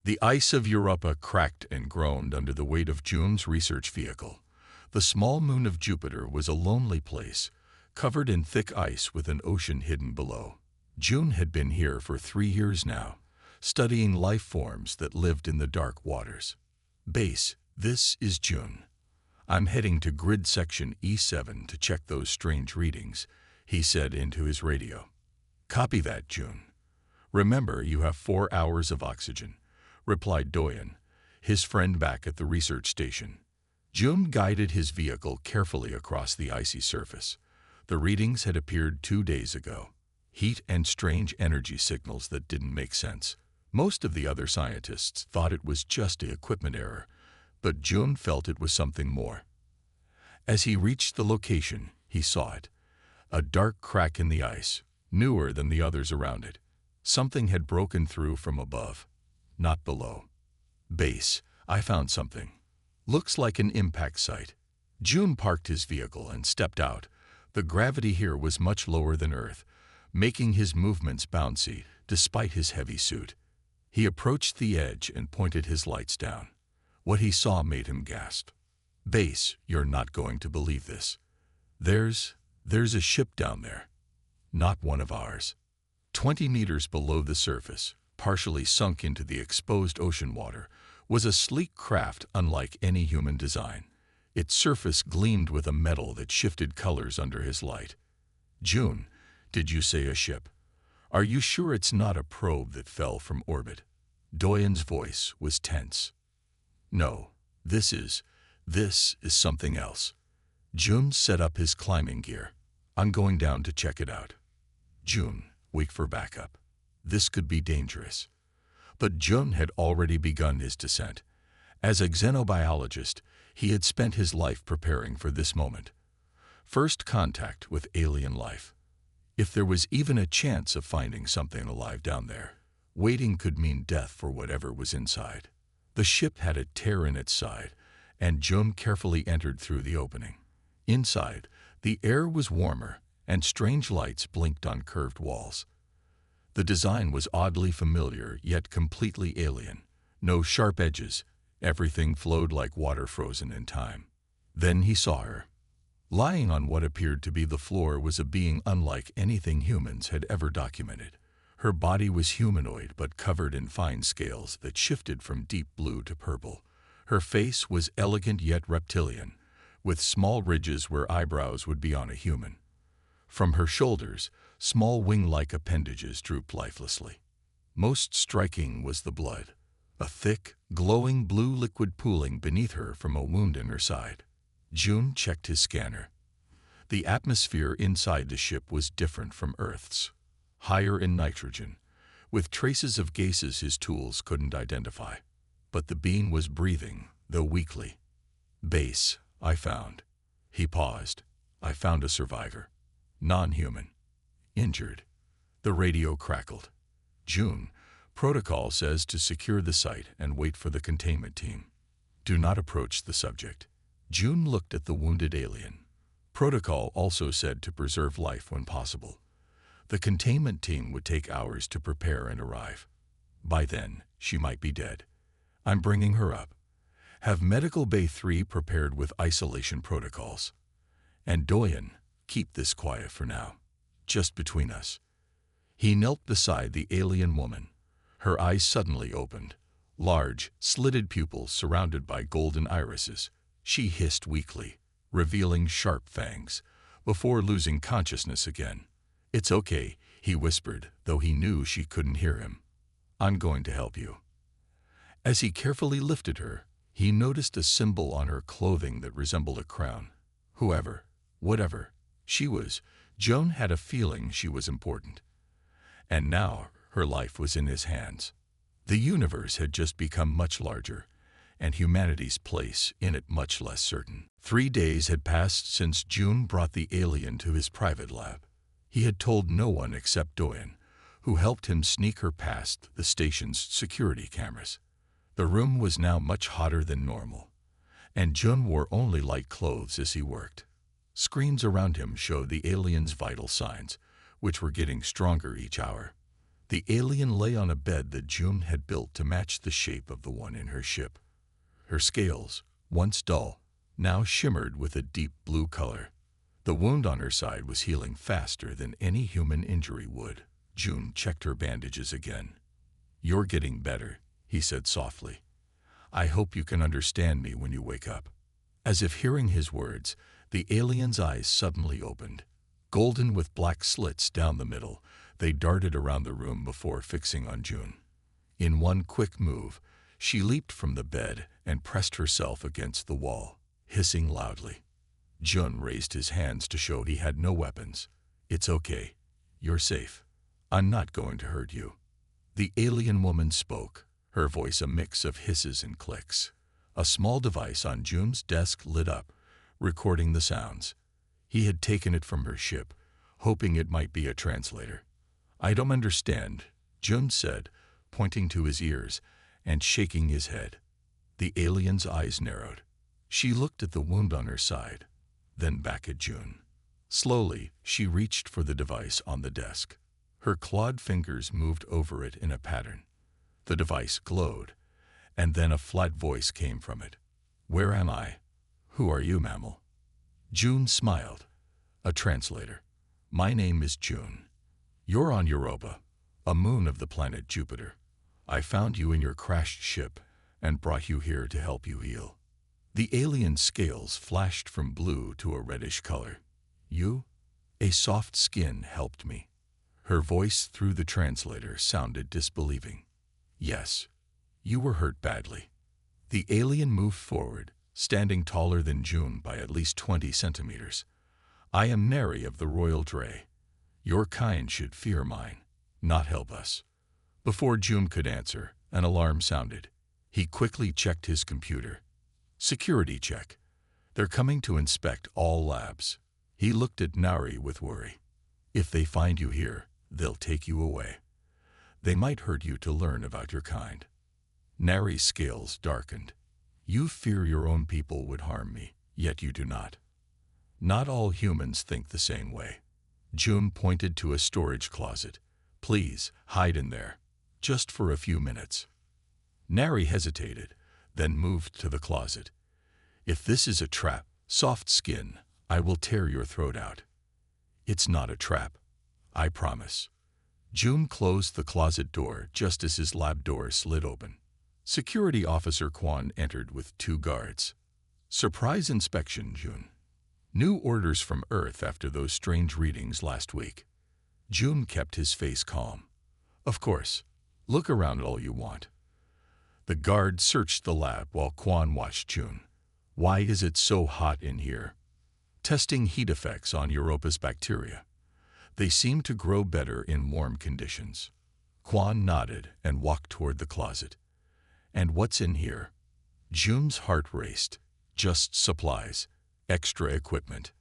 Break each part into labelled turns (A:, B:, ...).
A: The ice of Europa cracked and groaned under the weight of June's research vehicle. The small moon of Jupiter was a lonely place, covered in thick ice with an ocean hidden below. June had been here for 3 years now, studying life forms that lived in the dark waters. Base, this is June. I'm heading to grid section E7 to check those strange readings, he said into his radio. Copy that, June. Remember, you have 4 hours of oxygen, replied Doyen, his friend back at the research station. June guided his vehicle carefully across the icy surface. The readings had appeared 2 days ago. Heat and strange energy signals that didn't make sense. Most of the other scientists thought it was just an equipment error, but June felt it was something more. As he reached the location, he saw it. A dark crack in the ice, newer than the others around it. Something had broken through from above, not below. Base, I found something. Looks like an impact site. June parked his vehicle and stepped out. The gravity here was much lower than Earth, making his movements bouncy despite his heavy suit. He approached the edge and pointed his lights down. What he saw made him gasp. Base, you're not going to believe this. There's a ship down there. Not one of ours. 20 meters below the surface, partially sunk into the exposed ocean water, was a sleek craft unlike any human design. Its surface gleamed with a metal that shifted colors under his light. June, did you say a ship? Are you sure it's not a probe that fell from orbit? Doyen's voice was tense. No, this is something else. June set up his climbing gear. I'm going down to check it out. June, wait for backup. This could be dangerous. But June had already begun his descent. As a xenobiologist, he had spent his life preparing for this moment. First contact with alien life. If there was even a chance of finding something alive down there, waiting could mean death for whatever was inside. The ship had a tear in its side, and June carefully entered through the opening. Inside, the air was warmer, and strange lights blinked on curved walls. The design was oddly familiar, yet completely alien. No sharp edges. Everything flowed like water frozen in time. Then he saw her. Lying on what appeared to be the floor was a being unlike anything humans had ever documented. Her body was humanoid but covered in fine scales that shifted from deep blue to purple. Her face was elegant yet reptilian, with small ridges where eyebrows would be on a human. From her shoulders, small wing-like appendages drooped lifelessly. Most striking was the blood, a thick, glowing blue liquid pooling beneath her from a wound in her side. June checked his scanner. The atmosphere inside the ship was different from Earth's, higher in nitrogen, with traces of gases his tools couldn't identify. But the being was breathing, though weakly. Base, I found. He paused. I found a survivor. Non-human. Injured. The radio crackled. June, protocol says to secure the site and wait for the containment team. Do not approach the subject. June looked at the wounded alien. Protocol also said to preserve life when possible. The containment team would take hours to prepare and arrive. By then, she might be dead. I'm bringing her up. Have Medical Bay 3 prepared with isolation protocols. And Doyen, keep this quiet for now. Just between us. He knelt beside the alien woman. Her eyes suddenly opened. Large, slitted pupils surrounded by golden irises. She hissed weakly, revealing sharp fangs, before losing consciousness again. It's okay, he whispered, though he knew she couldn't hear him. I'm going to help you. As he carefully lifted her, he noticed a symbol on her clothing that resembled a crown. Whatever she was, Joan had a feeling she was important. And now her life was in his hands. The universe had just become much larger, and humanity's place in it much less certain. 3 days had passed since June brought the alien to his private lab. He had told no one except Doyen, who helped him sneak her past the station's security cameras. The room was now much hotter than normal, and June wore only light clothes as he worked. Screens around him showed the alien's vital signs, which were getting stronger each hour. The alien lay on a bed that June had built to match the shape of the one in her ship. Her scales, once dull, now shimmered with a deep blue color. The wound on her side was healing faster than any human injury would. June checked her bandages again. "You're getting better," he said softly. "I hope you can understand me when you wake up." As if hearing his words, the alien's eyes suddenly opened. Golden with black slits down the middle, they darted around the room before fixing on June. In one quick move, she leaped from the bed and pressed herself against the wall, hissing loudly. June raised his hands to show he had no weapons. "It's okay. You're safe. I'm not going to hurt you." The alien woman spoke, her voice a mix of hisses and clicks. A small device on June's desk lit up, recording the sounds. He had taken it from her ship, hoping it might be a translator. "I don't understand," June said, pointing to his ears and shaking his head. The alien's eyes narrowed. She looked at the wound on her side, then back at June. Slowly, she reached for the device on the desk. Her clawed fingers moved over it in a pattern. The device glowed, and then a flat voice came from it. "Where am I? Who are you, mammal?" June smiled. "A translator. My name is June. You're on Europa, a moon of the planet Jupiter. I found you in your crashed ship and brought you here to help you heal." The alien's scales flashed from blue to a reddish color. "You? A soft skin helped me." Her voice through the translator sounded disbelieving. "Yes. You were hurt badly." The alien moved forward, standing taller than June by at least 20 centimeters. "I am Neri of the Royal Dray. Your kind should fear mine, not help us." Before June could answer, an alarm sounded. He quickly checked his computer. "Security check. They're coming to inspect all labs." He looked at Nari with worry. "If they find you here, they'll take you away. They might hurt you to learn about your kind." Nari's scales darkened. "You fear your own people would harm me, yet you do not." "Not all humans think the same way." June pointed to a storage closet. "Please, hide in there, just for a few minutes." Nari hesitated, then moved to the closet. "If this is a trap, soft skin, I will tear your throat out." "It's not a trap. I promise." June closed the closet door just as his lab door slid open. Security Officer Quan entered with 2 guards. "Surprise inspection, June. New orders from Earth after those strange readings last week." June kept his face calm. "Of course. Look around all you want." The guard searched the lab while Quan watched June. "Why is it so hot in here?" "Testing heat effects on Europa's bacteria. They seem to grow better in warm conditions." Quan nodded and walked toward the closet. "And what's in here?" June's heart raced. "Just supplies. Extra equipment."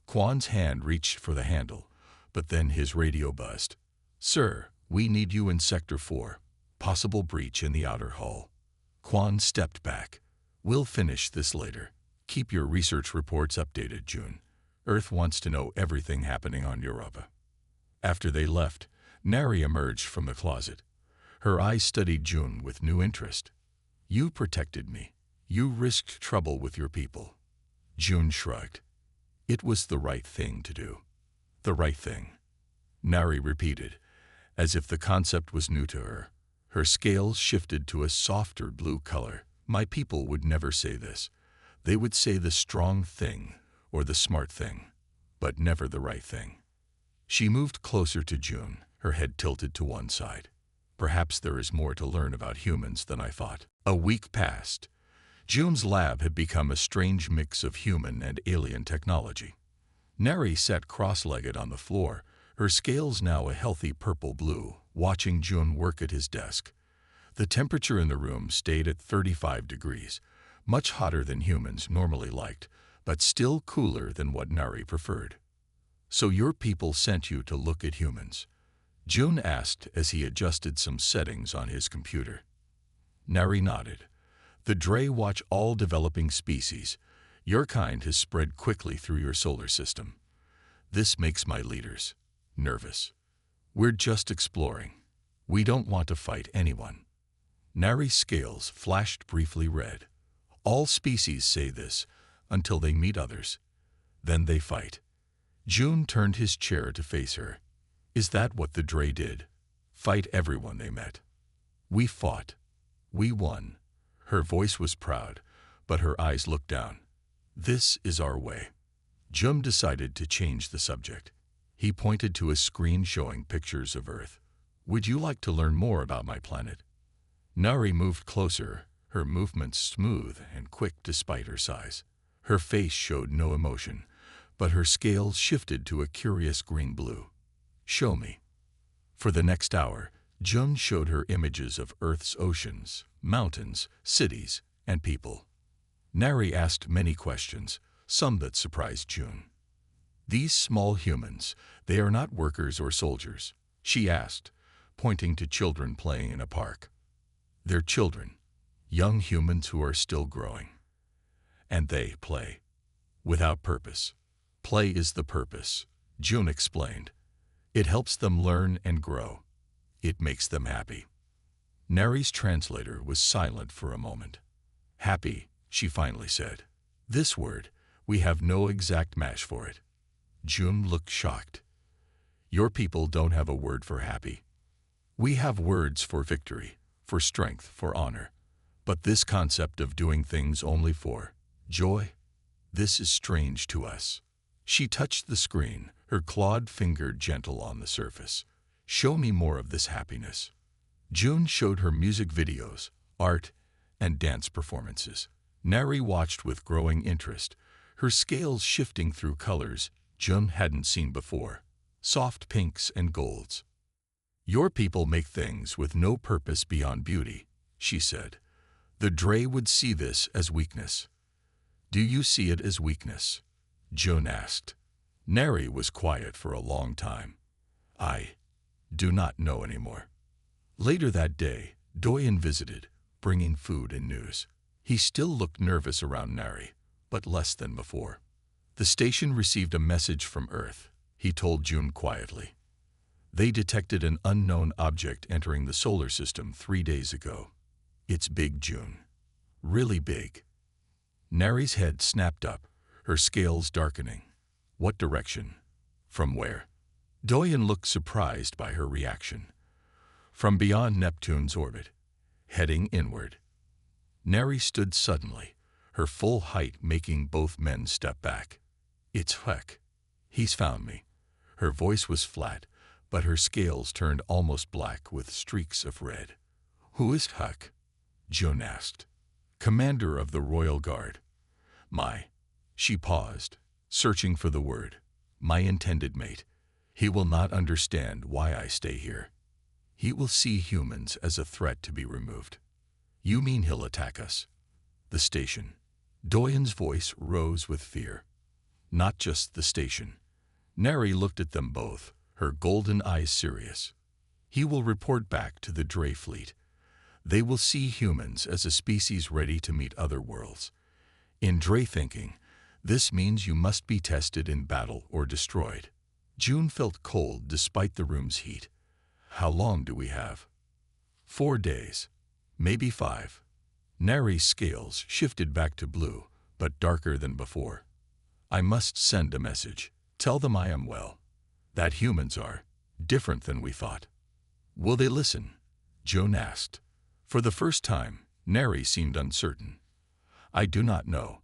A: Quan's hand reached for the handle, but then his radio buzzed. "Sir, we need you in Sector 4. Possible breach in the outer hull." Quan stepped back. "We'll finish this later. Keep your research reports updated, June. Earth wants to know everything happening on Europa." After they left, Nari emerged from the closet. Her eyes studied June with new interest. "You protected me. You risked trouble with your people." June shrugged. "It was the right thing to do." "The right thing," Nari repeated, as if the concept was new to her. Her scales shifted to a softer blue color. "My people would never say this. They would say the strong thing or the smart thing, but never the right thing." She moved closer to June, her head tilted to one side. "Perhaps there is more to learn about humans than I thought." A week passed. June's lab had become a strange mix of human and alien technology. Neri sat cross-legged on the floor, her scales now a healthy purple-blue, watching June work at his desk. The temperature in the room stayed at 35 degrees, much hotter than humans normally liked, but still cooler than what Nari preferred. "So your people sent you to look at humans?" June asked as he adjusted some settings on his computer. Nari nodded. "The Dray watch all developing species. Your kind has spread quickly through your solar system. This makes my leaders nervous. We're just exploring. We don't want to fight anyone. Nari's scales flashed briefly red. All species say this until they meet others. Then they fight. June turned his chair to face her. Is that what the Dre did? Fight everyone they met. We fought. We won. Her voice was proud, but her eyes looked down. This is our way. Jum decided to change the subject. He pointed to a screen showing pictures of Earth. Would you like to learn more about my planet? Nari moved closer, her movements smooth and quick despite her size. Her face showed no emotion, but her scales shifted to a curious green-blue. Show me. For the next hour, Jun showed her images of Earth's oceans, mountains, cities, and people. Nari asked many questions, some that surprised June. These small humans, they are not workers or soldiers, she asked, pointing to children playing in a park. They're children, young humans who are still growing. And they play. Without purpose. Play is the purpose, June explained. It helps them learn and grow. It makes them happy. Nari's translator was silent for a moment. Happy, she finally said. This word, we have no exact match for it. June looked shocked. Your people don't have a word for happy. We have words for victory, for strength, for honor. But this concept of doing things only for joy, this is strange to us. She touched the screen, her clawed finger gentle on the surface. Show me more of this happiness. June showed her music videos, art, and dance performances. Nari watched with growing interest, her scales shifting through colors June hadn't seen before, soft pinks and golds. Your people make things with no purpose beyond beauty, she said. The Dre would see this as weakness. Do you see it as weakness? June asked. Nari was quiet for a long time. I do not know anymore. Later that day, Doyen visited, bringing food and news. He still looked nervous around Nari, but less than before. The station received a message from Earth, he told June quietly. They detected an unknown object entering the solar system 3 days ago. It's big, June. Really big. Nari's head snapped up, her scales darkening. What direction? From where? Doyen looked surprised by her reaction. From beyond Neptune's orbit, heading inward. Nari stood suddenly, her full height making both men step back. It's HFY. He's found me. Her voice was flat, but her scales turned almost black with streaks of red. Who is HFY? June asked. Commander of the Royal Guard. She paused, searching for the word. My intended mate. He will not understand why I stay here. He will see humans as a threat to be removed. You mean he'll attack us? The station. Doyen's voice rose with fear. Not just the station. Nari looked at them both, her golden eyes serious. He will report back to the Dre fleet. They will see humans as a species ready to meet other worlds. In Dre thinking, this means you must be tested in battle or destroyed. June felt cold despite the room's heat. How long do we have? 4 days. Maybe 5. Nari's scales shifted back to blue, but darker than before. I must send a message. Tell them I am well. That humans are different than we thought. Will they listen? June asked. For the first time, Nari seemed uncertain. I do not know.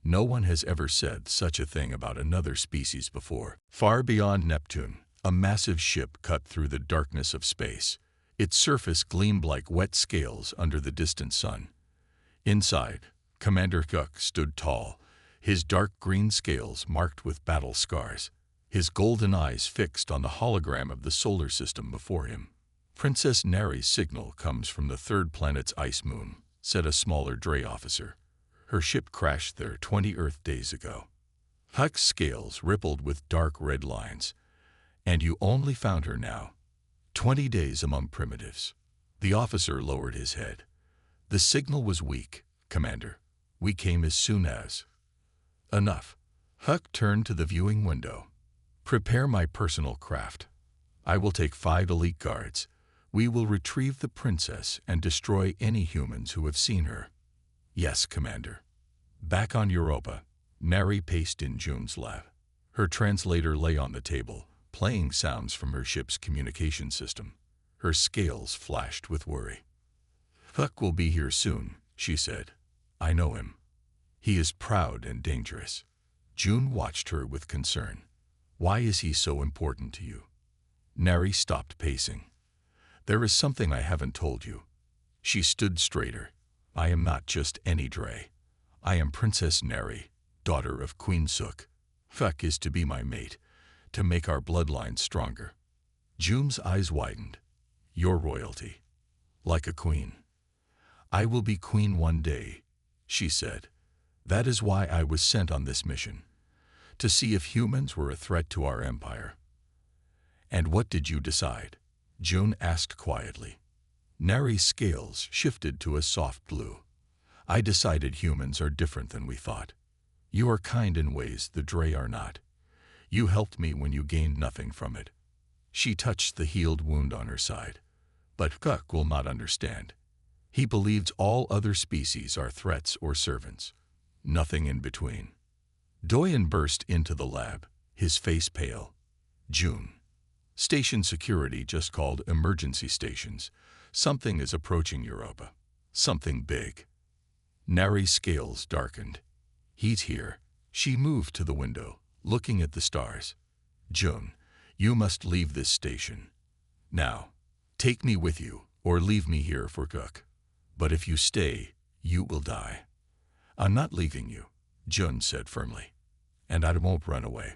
A: No one has ever said such a thing about another species before. Far beyond Neptune, a massive ship cut through the darkness of space. Its surface gleamed like wet scales under the distant sun. Inside, Commander HFY stood tall, his dark green scales marked with battle scars, his golden eyes fixed on the hologram of the solar system before him. Princess Nari's signal comes from the third planet's ice moon, said a smaller Dre officer. Her ship crashed there 20 Earth days ago. HFY's scales rippled with dark red lines. And you only found her now. 20 days among primitives. The officer lowered his head. The signal was weak, Commander. We came as soon as. Enough. HFY turned to the viewing window. Prepare my personal craft. I will take 5 elite guards. We will retrieve the princess and destroy any humans who have seen her. Yes, Commander. Back on Europa, Neri paced in June's lap. Her translator lay on the table, playing sounds from her ship's communication system. Her scales flashed with worry. Huck will be here soon, she said. I know him. He is proud and dangerous. June watched her with concern. Why is he so important to you? Neri stopped pacing. There is something I haven't told you. She stood straighter. I am not just any Dre. I am Princess Neri, daughter of Queen Sook. Huck is to be my mate, to make our bloodline stronger. June's eyes widened. Your royalty. Like a queen. I will be queen one day, she said. That is why I was sent on this mission. To see if humans were a threat to our empire. And what did you decide? June asked quietly. Neri's scales shifted to a soft blue. I decided humans are different than we thought. You are kind in ways the Dre are not. You helped me when you gained nothing from it. She touched the healed wound on her side. But Huck will not understand. He believes all other species are threats or servants. Nothing in between. Doyen burst into the lab, his face pale. June. Station security just called emergency stations. Something is approaching Europa. Something big. Neri's scales darkened. He's here. She moved to the window, looking at the stars. June, you must leave this station. Now, take me with you, or leave me here for Cook. But if you stay, you will die. I'm not leaving you, June said firmly. And I won't run away.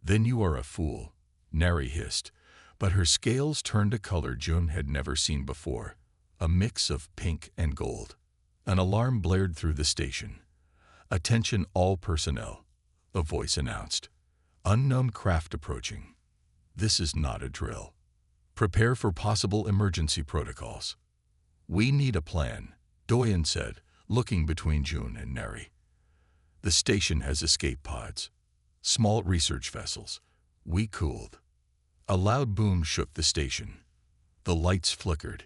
A: Then you are a fool, Neri hissed, but her scales turned a color June had never seen before, a mix of pink and gold. An alarm blared through the station. Attention all personnel, a voice announced. Unknown craft approaching. This is not a drill. Prepare for possible emergency protocols. We need a plan, Doyen said, looking between June and Neri. The station has escape pods. Small research vessels. We cooled. A loud boom shook the station. The lights flickered.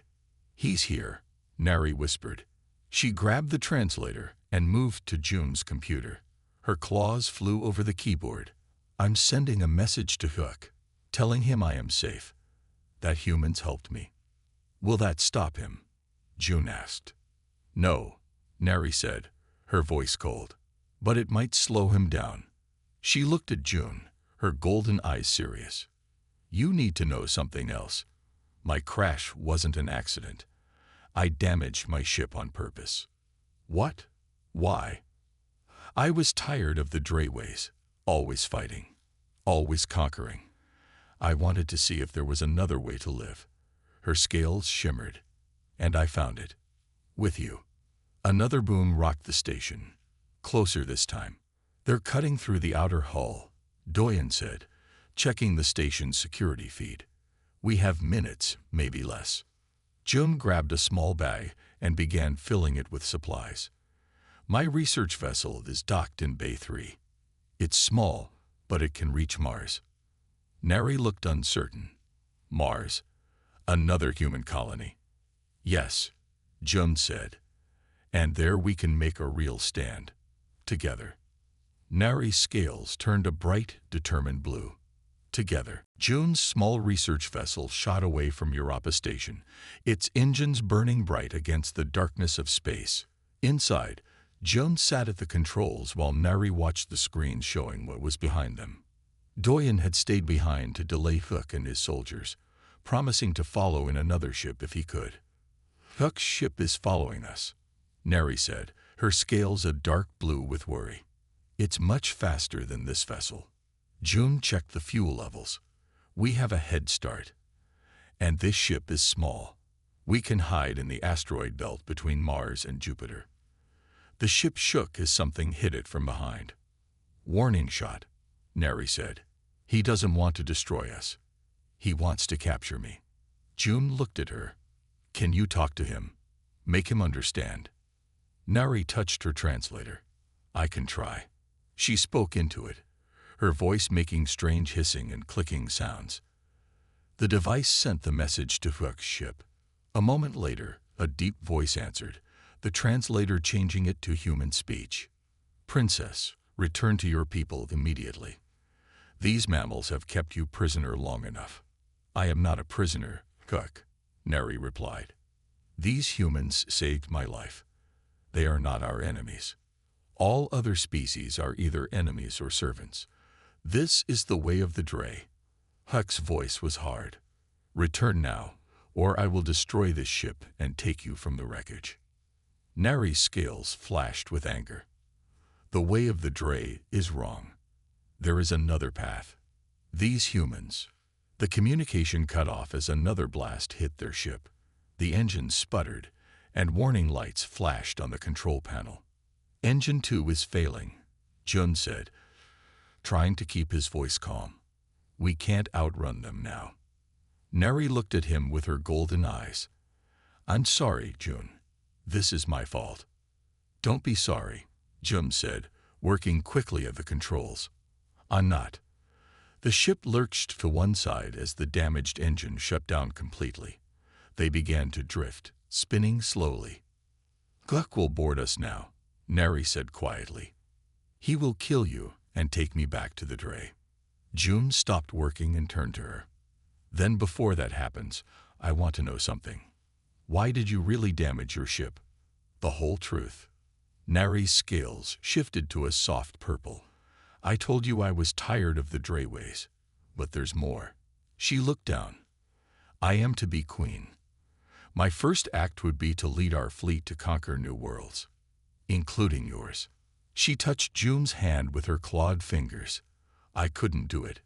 A: He's here, Neri whispered. She grabbed the translator and moved to June's computer. Her claws flew over the keyboard. I'm sending a message to Hook, telling him I am safe. That humans helped me. Will that stop him? June asked. No, Neri said, her voice cold. But it might slow him down. She looked at June, her golden eyes serious. You need to know something else. My crash wasn't an accident. I damaged my ship on purpose. What? Why? I was tired of the Dreways, always fighting, always conquering. I wanted to see if there was another way to live. Her scales shimmered, and I found it. With you. Another boom rocked the station. Closer this time. They're cutting through the outer hull, Doyen said, checking the station's security feed. We have minutes, maybe less. June grabbed a small bag and began filling it with supplies. My research vessel is docked in Bay 3. It's small, but it can reach Mars. Neri looked uncertain. Mars? Another human colony? Yes, June said. And there we can make a real stand. Together. Neri's scales turned a bright, determined blue. Together. June's small research vessel shot away from Europa Station, its engines burning bright against the darkness of space. Inside, June sat at the controls while Neri watched the screen showing what was behind them. Doyen had stayed behind to delay Hook and his soldiers, promising to follow in another ship if he could. Hook's ship is following us, Neri said, her scales a dark blue with worry. It's much faster than this vessel. June checked the fuel levels. We have a head start. And this ship is small. We can hide in the asteroid belt between Mars and Jupiter. The ship shook as something hit it from behind. Warning shot, Neri said. He doesn't want to destroy us. He wants to capture me. June looked at her. Can you talk to him? Make him understand. Neri touched her translator. I can try. She spoke into it, her voice making strange hissing and clicking sounds. The device sent the message to Hook's ship. A moment later, a deep voice answered, the translator changing it to human speech. Princess, return to your people immediately. These mammals have kept you prisoner long enough. I am not a prisoner, Hook, Neri replied. These humans saved my life. They are not our enemies. All other species are either enemies or servants. This is the way of the Dray. Huck's voice was hard. Return now, or I will destroy this ship and take you from the wreckage. Neri's scales flashed with anger. The way of the Dray is wrong. There is another path. These humans. The communication cut off as another blast hit their ship. The engines sputtered, and warning lights flashed on the control panel. Engine 2 is failing, Jun said, trying to keep his voice calm. We can't outrun them now. Neri looked at him with her golden eyes. I'm sorry, Jun. This is my fault. Don't be sorry, Jun said, working quickly at the controls. I'm not. The ship lurched to one side as the damaged engine shut down completely. They began to drift, spinning slowly. Gluck will board us now, Neri said quietly. He will kill you and take me back to the Dray. June stopped working and turned to her. Then before that happens, I want to know something. Why did you really damage your ship? The whole truth. Neri's scales shifted to a soft purple. I told you I was tired of the Drayways, but there's more. She looked down. I am to be queen. My first act would be to lead our fleet to conquer new worlds, including yours. She touched June's hand with her clawed fingers. I couldn't do it,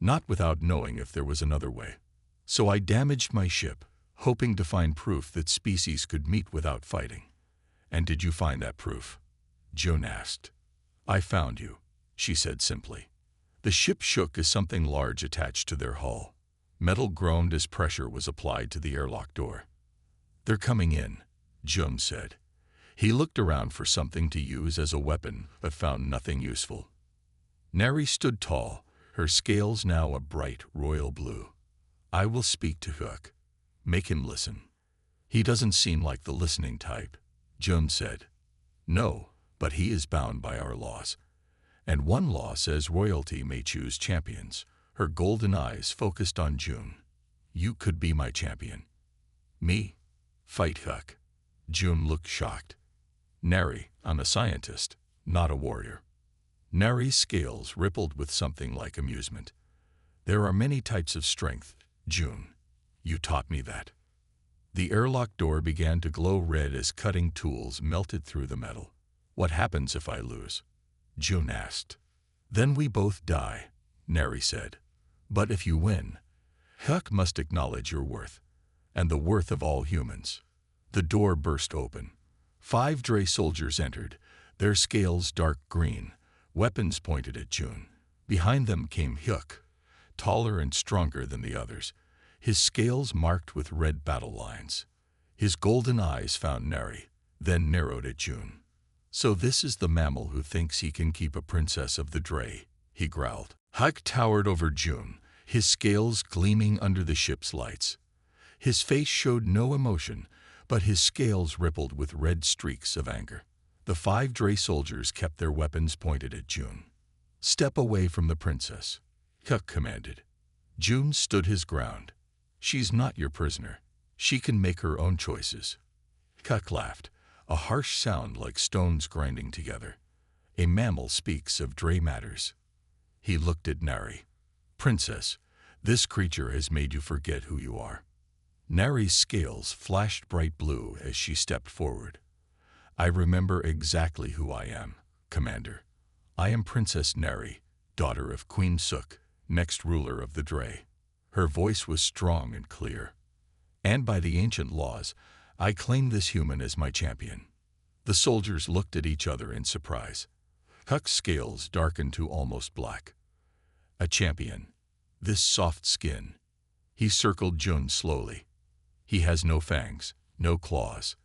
A: not without knowing if there was another way. So I damaged my ship, hoping to find proof that species could meet without fighting. And did you find that proof? June asked. I found you, she said simply. The ship shook as something large attached to their hull. Metal groaned as pressure was applied to the airlock door. They're coming in, June said. He looked around for something to use as a weapon, but found nothing useful. Neri stood tall, her scales now a bright royal blue. I will speak to Hook. Make him listen. He doesn't seem like the listening type, June said. No, but he is bound by our laws. And one law says royalty may choose champions. Her golden eyes focused on June. You could be my champion. Me? Fight Hook. June looked shocked. Neri, I'm a scientist, not a warrior. Neri's scales rippled with something like amusement. There are many types of strength, June. You taught me that. The airlock door began to glow red as cutting tools melted through the metal. What happens if I lose? June asked. Then we both die, Neri said. But if you win, Huck must acknowledge your worth, and the worth of all humans. The door burst open. 5 Dray soldiers entered, their scales dark green, weapons pointed at June. Behind them came Huck, taller and stronger than the others, his scales marked with red battle lines. His golden eyes found Neri, then narrowed at June. So this is the mammal who thinks he can keep a princess of the Dray, he growled. Huck towered over June, his scales gleaming under the ship's lights. His face showed no emotion, but his scales rippled with red streaks of anger. The 5 Dray soldiers kept their weapons pointed at June. Step away from the princess, Huck commanded. June stood his ground. She's not your prisoner. She can make her own choices. Huck laughed, a harsh sound like stones grinding together. A mammal speaks of Dray matters. He looked at Neri. Princess, this creature has made you forget who you are. Neri's scales flashed bright blue as she stepped forward. I remember exactly who I am, Commander. I am Princess Neri, daughter of Queen Suk, next ruler of the Dray. Her voice was strong and clear. And by the ancient laws, I claim this human as my champion. The soldiers looked at each other in surprise. Huck's scales darkened to almost black. A champion. This soft skin. He circled June slowly. He has no fangs, no claws.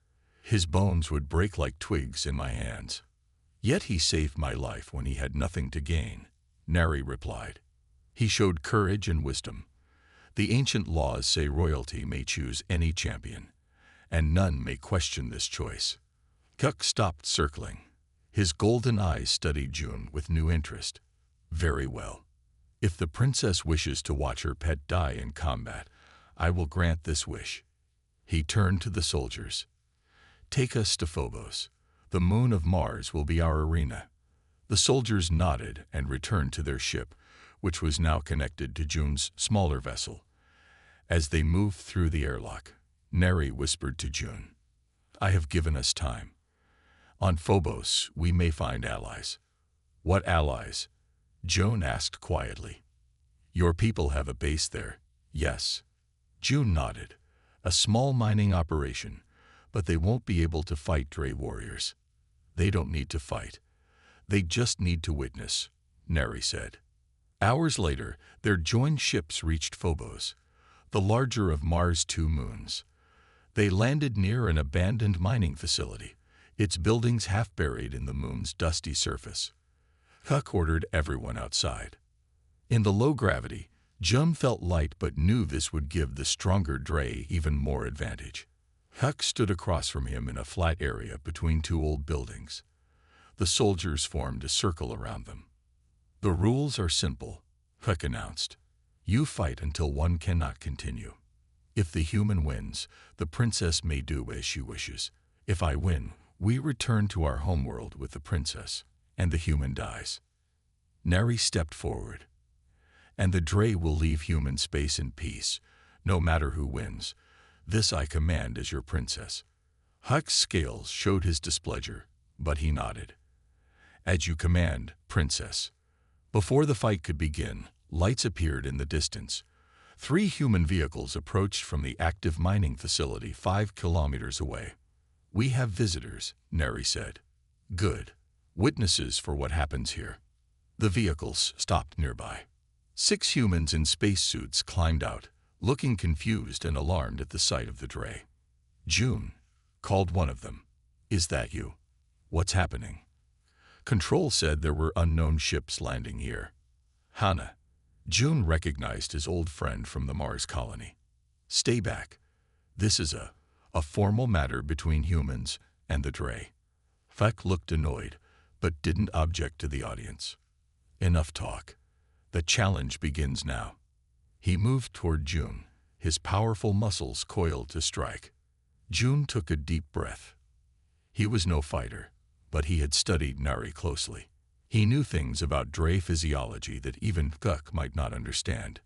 A: His bones would break like twigs in my hands. Yet he saved my life when he had nothing to gain, Neri replied. He showed courage and wisdom. The ancient laws say royalty may choose any champion, and none may question this choice. Huck stopped circling. His golden eyes studied June with new interest. Very well. If the princess wishes to watch her pet die in combat, I will grant this wish. He turned to the soldiers. Take us to Phobos. The moon of Mars will be our arena. The soldiers nodded and returned to their ship, which was now connected to June's smaller vessel. As they moved through the airlock, Neri whispered to June, I have given us time. On Phobos, we may find allies. What allies? June asked quietly. Your people have a base there. Yes. June nodded. A small mining operation, but they won't be able to fight Dray warriors. They don't need to fight. They just need to witness, Neri said. Hours later, their joined ships reached Phobos, the larger of Mars' two moons. They landed near an abandoned mining facility, its buildings half buried in the moon's dusty surface. Huck ordered everyone outside. In the low gravity, June felt light but knew this would give the stronger Dray even more advantage. Huck stood across from him in a flat area between two old buildings. The soldiers formed a circle around them. The rules are simple, Huck announced. You fight until one cannot continue. If the human wins, the princess may do as she wishes. If I win, we return to our homeworld with the princess, and the human dies. Neri stepped forward. And the Dray will leave human space in peace, no matter who wins. This I command as your princess. Huck's scales showed his displeasure, but he nodded. As you command, princess. Before the fight could begin, lights appeared in the distance. 3 human vehicles approached from the active mining facility 5 kilometers away. We have visitors, Neri said. Good. Witnesses for what happens here. The vehicles stopped nearby. 6 humans in spacesuits climbed out, looking confused and alarmed at the sight of the Dray. June, called one of them. Is that you? What's happening? Control said there were unknown ships landing here. Hana. June recognized his old friend from the Mars colony. Stay back. This is a formal matter between humans and the Dray. Huck looked annoyed, but didn't object to the audience. Enough talk. The challenge begins now. He moved toward June, his powerful muscles coiled to strike. June took a deep breath. He was no fighter, but he had studied Neri closely. He knew things about Dray physiology that even Huck might not understand.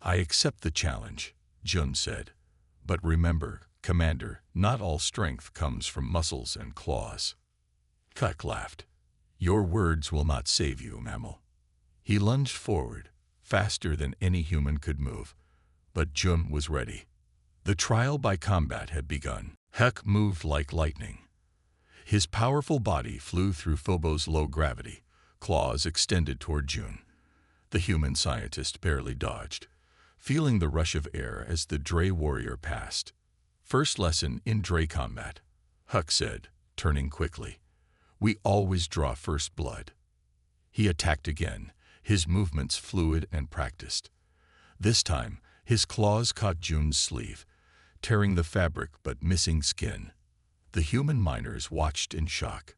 A: I accept the challenge, June said. But remember, Commander, not all strength comes from muscles and claws. Huck laughed. Your words will not save you, mammal. He lunged forward, faster than any human could move. But June was ready. The trial by combat had begun. Huck moved like lightning. His powerful body flew through Phobos' low gravity, claws extended toward June. The human scientist barely dodged, feeling the rush of air as the Dray warrior passed. First lesson in Dray combat, Huck said, turning quickly. We always draw first blood. He attacked again, his movements fluid and practiced. This time, his claws caught June's sleeve, tearing the fabric but missing skin. The human miners watched in shock.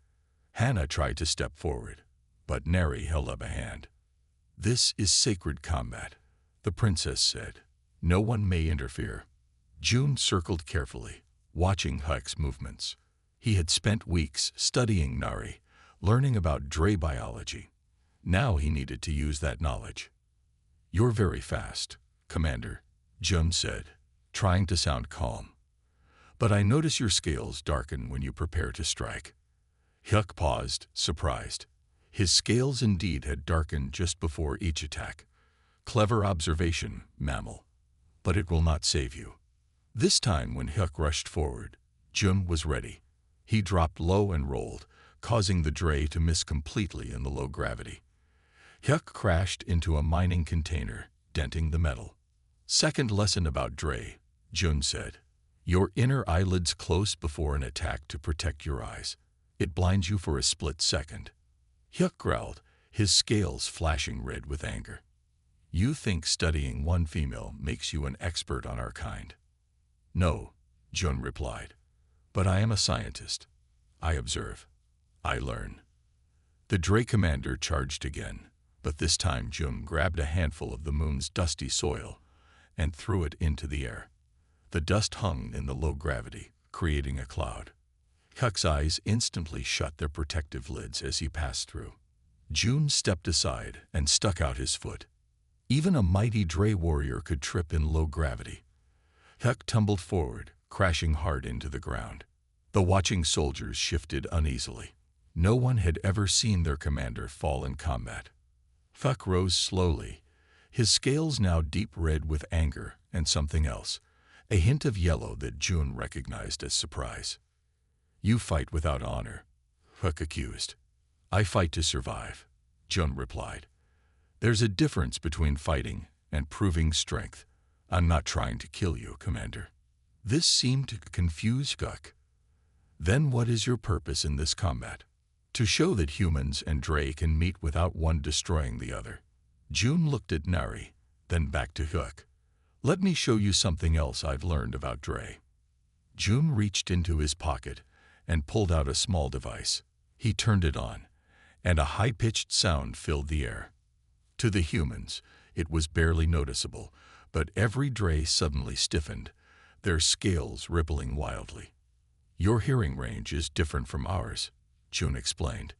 A: Hana tried to step forward, but Neri held up a hand. This is sacred combat, the princess said. No one may interfere. June circled carefully, watching Huck's movements. He had spent weeks studying Neri, learning about Dray biology. Now he needed to use that knowledge. You're very fast, Commander, June said, trying to sound calm. But I notice your scales darken when you prepare to strike. Huck paused, surprised. His scales indeed had darkened just before each attack. Clever observation, mammal. But it will not save you. This time when Huck rushed forward, June was ready. He dropped low and rolled, causing the Dray to miss completely in the low gravity. Huck crashed into a mining container, denting the metal. Second lesson about Dray, June said. Your inner eyelids close before an attack to protect your eyes. It blinds you for a split second. Huck growled, his scales flashing red with anger. You think studying one female makes you an expert on our kind? No, Jun replied. But I am a scientist. I observe. I learn. The Dray commander charged again, but this time Jun grabbed a handful of the moon's dusty soil and threw it into the air. The dust hung in the low gravity, creating a cloud. Huck's eyes instantly shut their protective lids as he passed through. Jun stepped aside and stuck out his foot. Even a mighty Dray warrior could trip in low gravity. Huck tumbled forward, crashing hard into the ground. The watching soldiers shifted uneasily. No one had ever seen their commander fall in combat. Huck rose slowly, his scales now deep red with anger and something else, a hint of yellow that Jun recognized as surprise. You fight without honor, Huck accused. I fight to survive, Jun replied. There's a difference between fighting and proving strength. I'm not trying to kill you, Commander. This seemed to confuse Huck. Then what is your purpose in this combat? To show that humans and Dray can meet without one destroying the other. Jun looked at Nari, then back to Huck. Let me show you something else I've learned about Dray. Jun reached into his pocket and pulled out a small device. He turned it on, and a high-pitched sound filled the air. To the humans, it was barely noticeable, but every Dray suddenly stiffened, their scales rippling wildly. Your hearing range is different from ours, Jun explained.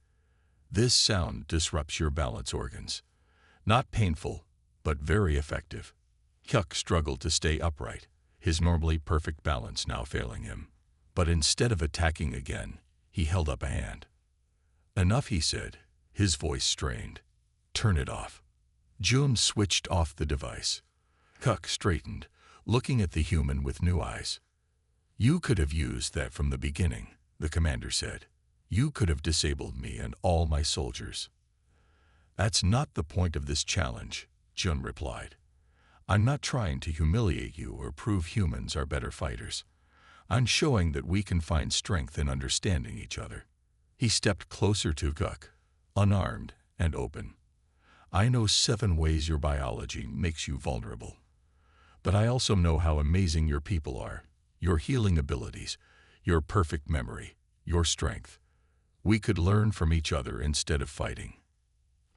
A: This sound disrupts your balance organs. Not painful, but very effective. Huck struggled to stay upright, his normally perfect balance now failing him. But instead of attacking again, he held up a hand. Enough, he said, his voice strained. Turn it off. Jun switched off the device. Huck straightened, looking at the human with new eyes. You could have used that from the beginning, the commander said. You could have disabled me and all my soldiers. That's not the point of this challenge, Jun replied. I'm not trying to humiliate you or prove humans are better fighters. I'm showing that we can find strength in understanding each other. He stepped closer to Huck, unarmed and open. I know 7 ways your biology makes you vulnerable. But I also know how amazing your people are, your healing abilities, your perfect memory, your strength. We could learn from each other instead of fighting.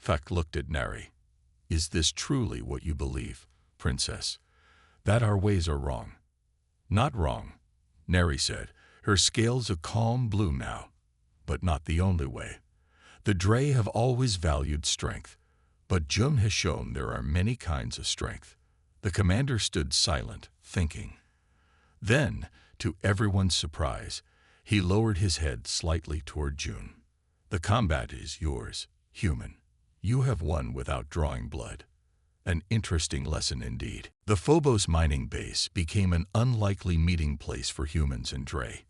A: Huck looked at Nari. Is this truly what you believe, Princess? That our ways are wrong? Not wrong, Nari said, her scales a calm blue now. But not the only way. The Dray have always valued strength, but Jun has shown there are many kinds of strength. The commander stood silent, thinking. Then, to everyone's surprise, he lowered his head slightly toward Jun. The combat is yours, human. You have won without drawing blood. An interesting lesson indeed. The Phobos mining base became an unlikely meeting place for humans and Dray.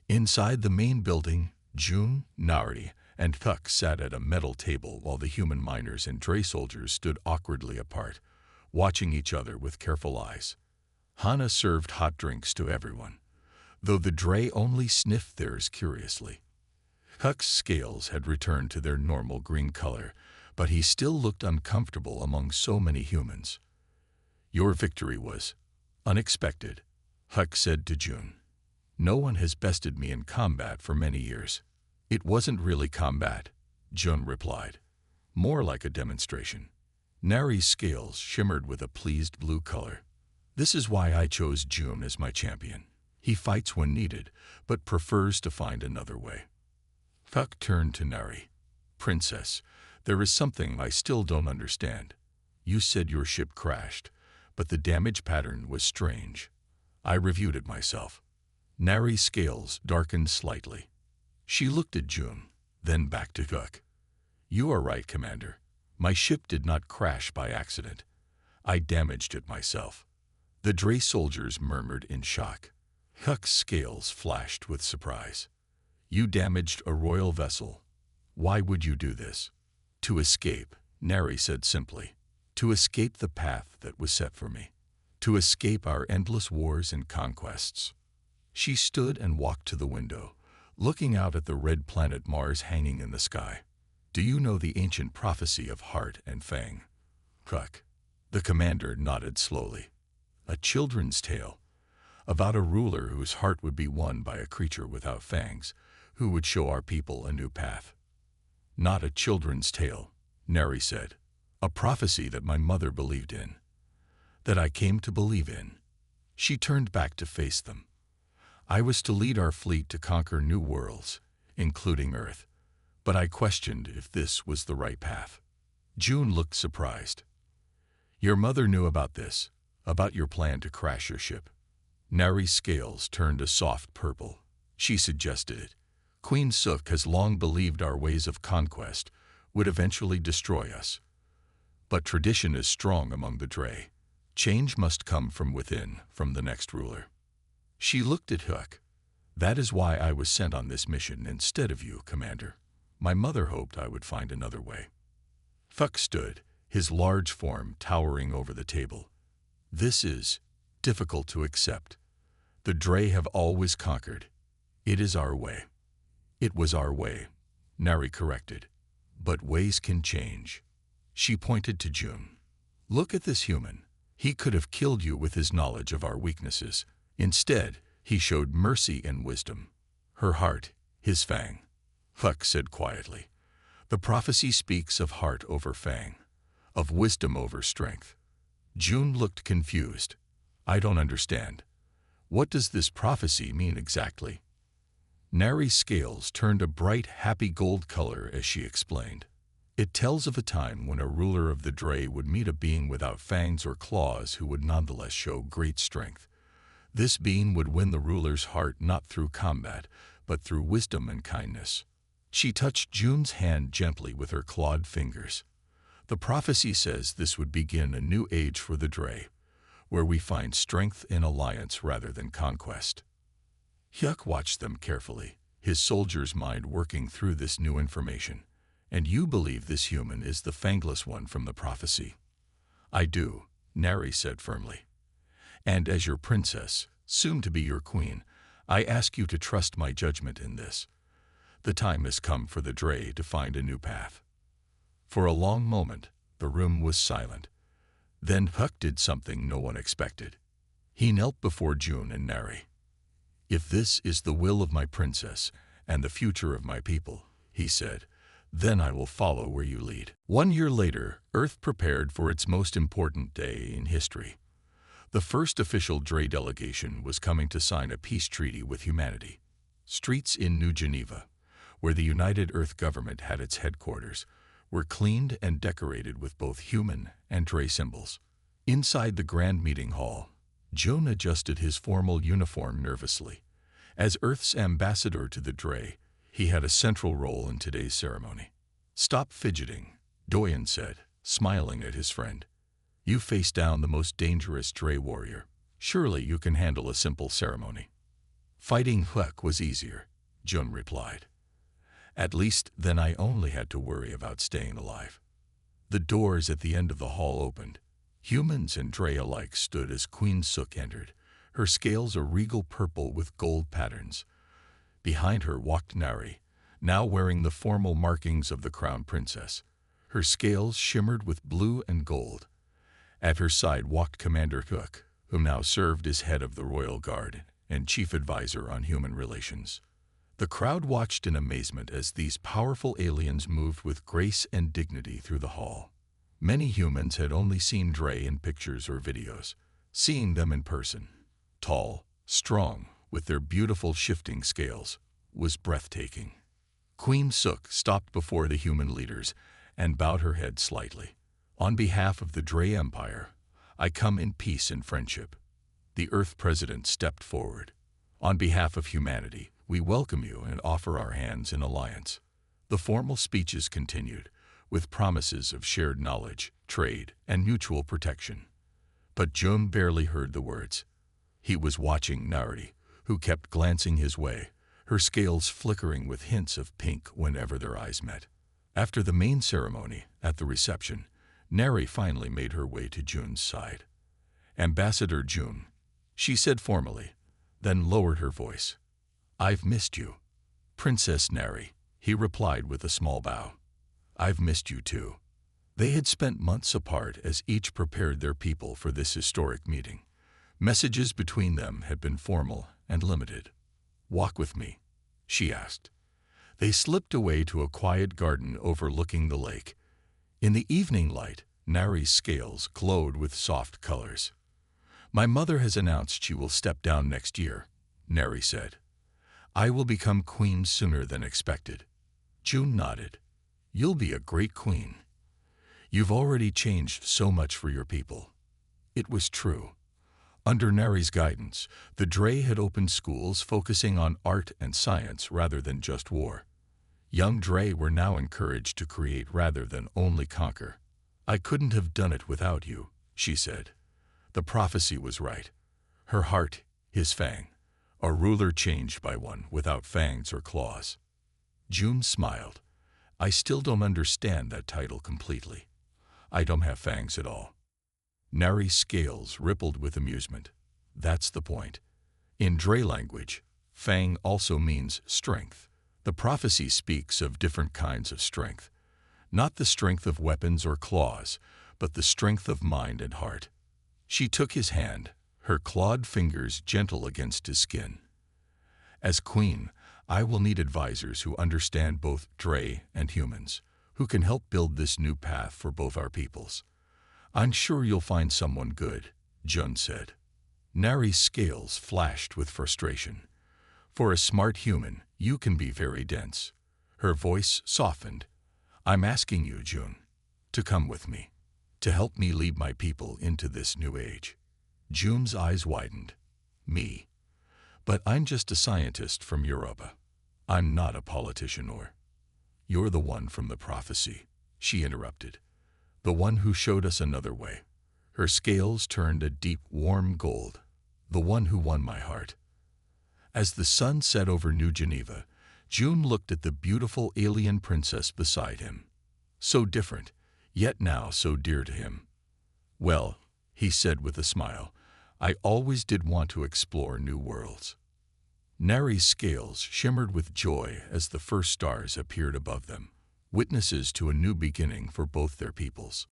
A: Inside the main building, Jun, Nari, and Huck sat at a metal table while the human miners and Dray soldiers stood awkwardly apart, watching each other with careful eyes. Hana served hot drinks to everyone, though the Dray only sniffed theirs curiously. Huck's scales had returned to their normal green color, but he still looked uncomfortable among so many humans. Your victory was unexpected, Huck said to Jun. No one has bested me in combat for many years. It wasn't really combat, Jun replied. More like a demonstration. Nari's scales shimmered with a pleased blue color. This is why I chose Jun as my champion. He fights when needed, but prefers to find another way. Huck turned to Nari. Princess, there is something I still don't understand. You said your ship crashed, but the damage pattern was strange. I reviewed it myself. Nari's scales darkened slightly. She looked at Jun, then back to Huck. You are right, Commander. My ship did not crash by accident. I damaged it myself. The Dray soldiers murmured in shock. Huck's scales flashed with surprise. You damaged a royal vessel. Why would you do this? To escape, Nari said simply. To escape the path that was set for me. To escape our endless wars and conquests. She stood and walked to the window, looking out at the red planet Mars hanging in the sky. Do you know the ancient prophecy of Heart and Fang? Huck. The commander nodded slowly. A children's tale, about a ruler whose heart would be won by a creature without fangs, who would show our people a new path. Not a children's tale, Neri said. A prophecy that my mother believed in. That I came to believe in. She turned back to face them. I was to lead our fleet to conquer new worlds, including Earth, but I questioned if this was the right path. June looked surprised. Your mother knew about this, about your plan to crash your ship. Neri's scales turned a soft purple. She suggested it. Queen Suk has long believed our ways of conquest would eventually destroy us. But tradition is strong among the Dre. Change must come from within, from the next ruler. She looked at Hook. That is why I was sent on this mission instead of you, Commander. My mother hoped I would find another way. Huck stood, his large form towering over the table. This is difficult to accept. The Dre have always conquered. It is our way. It was our way, Neri corrected. But ways can change. She pointed to June. Look at this human. He could have killed you with his knowledge of our weaknesses. Instead, he showed mercy and wisdom. Her heart, his Fang. Huck said quietly. The prophecy speaks of heart over Fang, of wisdom over strength. June looked confused. I don't understand. What does this prophecy mean exactly? Neri's scales turned a bright, happy gold color as she explained. It tells of a time when a ruler of the Dre would meet a being without fangs or claws who would nonetheless show great strength. This being would win the ruler's heart not through combat, but through wisdom and kindness. She touched June's hand gently with her clawed fingers. The prophecy says this would begin a new age for the Dre, where we find strength in alliance rather than conquest. Hyuk watched them carefully, his soldier's mind working through this new information. And you believe this human is the fangless one from the prophecy? I do, Neri said firmly. And as your princess, soon to be your queen, I ask you to trust my judgment in this. The time has come for the Dre to find a new path. For a long moment, the room was silent. Then Huck did something no one expected. He knelt before June and Neri. If this is the will of my princess and the future of my people, he said, then I will follow where you lead. 1 year later, Earth prepared for its most important day in history. The first official Dre delegation was coming to sign a peace treaty with humanity. Streets in New Geneva, where the United Earth government had its headquarters, were cleaned and decorated with both human and Dre symbols. Inside the grand meeting hall, June adjusted his formal uniform nervously. As Earth's ambassador to the Dre, he had a central role in today's ceremony. Stop fidgeting, Doyen said, smiling at his friend. You face down the most dangerous Dre warrior. Surely you can handle a simple ceremony. Fighting Huck was easier, Jun replied. At least then I only had to worry about staying alive. The doors at the end of the hall opened. Humans and Dre alike stood as Queen Suk entered, her scales a regal purple with gold patterns. Behind her walked Neri, now wearing the formal markings of the crown princess. Her scales shimmered with blue and gold. At her side walked Commander Hook, who now served as head of the Royal Guard and chief advisor on human relations. The crowd watched in amazement as these powerful aliens moved with grace and dignity through the hall. Many humans had only seen Dre in pictures or videos. Seeing them in person, tall, strong, with their beautiful shifting scales, was breathtaking. Queen Suk stopped before the human leaders and bowed her head slightly. On behalf of the Dre Empire, I come in peace and friendship. The Earth President stepped forward. On behalf of humanity, we welcome you and offer our hands in alliance. The formal speeches continued, with promises of shared knowledge, trade, and mutual protection. But Jun barely heard the words. He was watching Nari, who kept glancing his way, her scales flickering with hints of pink whenever their eyes met. After the main ceremony, at the reception, Neri finally made her way to Jun's side. Ambassador Jun, she said formally, then lowered her voice. I've missed you. Princess Neri, he replied with a small bow. I've missed you too. They had spent months apart as each prepared their people for this historic meeting. Messages between them had been formal and limited. "Walk with me," she asked. They slipped away to a quiet garden overlooking the lake. In the evening light, Nari's scales glowed with soft colors. "My mother has announced she will step down next year," Nari said. "I will become queen sooner than expected." June nodded. "You'll be a great queen. You've already changed so much for your people." It was true. Under Nari's guidance, the Dre had opened schools focusing on art and science rather than just war. Young Dre were now encouraged to create rather than only conquer. "I couldn't have done it without you," she said. The prophecy was right. Her heart, his Fang. A ruler changed by one without fangs or claws. June smiled. "I still don't understand that title completely. I don't have fangs at all." Nari's scales rippled with amusement. "That's the point. In Dre language, Fang also means strength. The prophecy speaks of different kinds of strength. Not the strength of weapons or claws, but the strength of mind and heart." She took his hand, her clawed fingers gentle against his skin. "As queen, I will need advisors who understand both Dre and humans, who can help build this new path for both our peoples." "I'm sure you'll find someone good," Jun said. Nari's scales flashed with frustration. "For a smart human, you can be very dense." Her voice softened. "I'm asking you, Jun, to come with me, to help me lead my people into this new age." Jun's eyes widened. "Me? But I'm just a scientist from Europa. I'm not a politician or—" "You're the one from the prophecy," she interrupted. "The one who showed us another way." Her scales turned a deep, warm gold. "The one who won my heart." As the sun set over New Geneva, June looked at the beautiful alien princess beside him. So different, yet now so dear to him. "Well," he said with a smile, "I always did want to explore new worlds." Nari's scales shimmered with joy as the first stars appeared above them, witnesses to a new beginning for both their peoples.